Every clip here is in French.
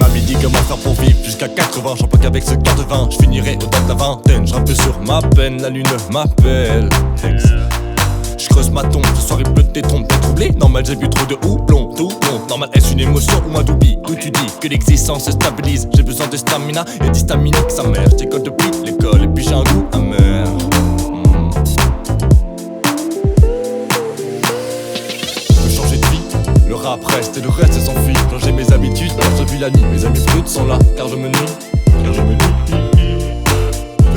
Mamie dit comment faire pour vivre jusqu'à 80. J'en peux qu'avec ce quart de vin, je finirai au-delà de la vingtaine. Je peu sur ma peine, la lune m'appelle. Je creuse ma tombe, ce soir il pleut tes trompes, t'es troublé. Normal j'ai bu trop de houblon, tout bon. Normal est-ce une émotion ou un doubli? D'où tu dis que l'existence se stabilise. J'ai besoin de stamina et d'histaminique sa mère. J'école depuis l'école et puis j'ai un goût amer. Changer de vie, le rap reste et le reste s'enfuit. Changer mes habitudes, car je vis la nuit. Mes amis brutes sont là, car je me nuis.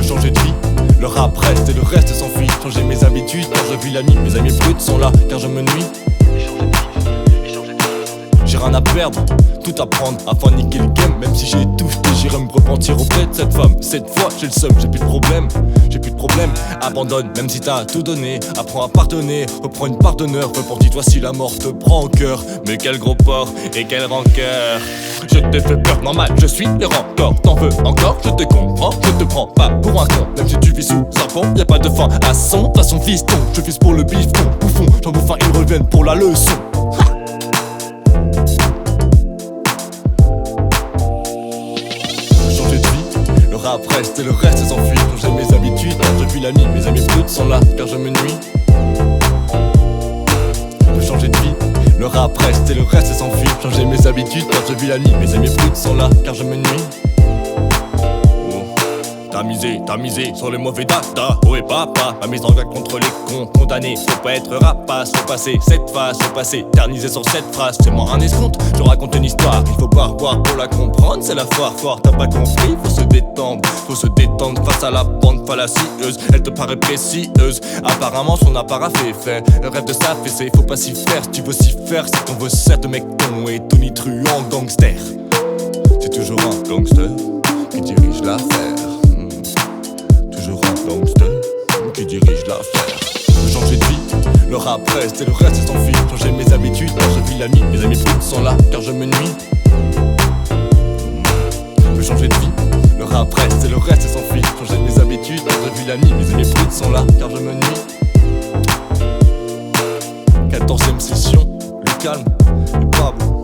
Je changer de vie, le rap reste et le reste s'enfuit. Changer mes habitudes, car je vis la nuit. Mes amis brutes sont là, car je me nuis. J'ai rien à perdre, tout à prendre afin de niquer le game. Même si j'ai tout jeté, j'irai me repentir auprès de cette femme. Cette fois j'ai le seum, j'ai plus de problème. Abandonne, même si t'as tout donné. Apprends à pardonner, reprends une part d'honneur. Repentis-toi si la mort te prend au cœur. Mais quel gros porc et quelle rancœur. Je t'ai fait peur, normal, je suis le rancor. T'en veux encore, je te comprends, je te prends pas pour un con. Même si tu vis sous un pont, y'a pas de fin à son. Façon fiston, je fise pour le bifton. Bouffon, j'en bouffe un, ils reviennent pour la leçon. Le rap reste et le reste s'enfuit. Changer mes habitudes, car je vis la nuit. Mes amis brutes sont là, car je me nuis. De changer de vie, le rap reste et le reste s'enfuit. Changer mes habitudes, car je vis la nuit. Mes amis brutes sont là, car je me nuis. T'as misé sur les mauvais data. Oh et papa, ma mise en garde contre les cons. Condamné, faut pas être rapace. Faut passer cette phase, faut passer éternisé sur cette phrase. C'est moi un escompte, je raconte une histoire. Il faut pas revoir pour la comprendre, c'est la foire fort. T'as pas compris, faut se détendre face à la bande fallacieuse. Elle te paraît précieuse, apparemment son apparat fait. Le rêve de s'affaisser, faut pas s'y faire. Si tu veux s'y faire, c'est qu'on veut certes mec ton et Tony Truant gangster. C'est toujours un gangster qui dirige l'affaire. Toujours un gangster qui dirige l'affaire. Changer de vie, le rap reste et le reste s'enfuit. Changer mes habitudes, car je vis la nuit. Mes amis brutes sont là, car je me nuis. Changer de vie, le rap reste et le reste s'enfuit. Changer mes habitudes, car je vis la nuit. Mes amis brutes sont là, car je me nuis. 14e session, le calme est pas bon.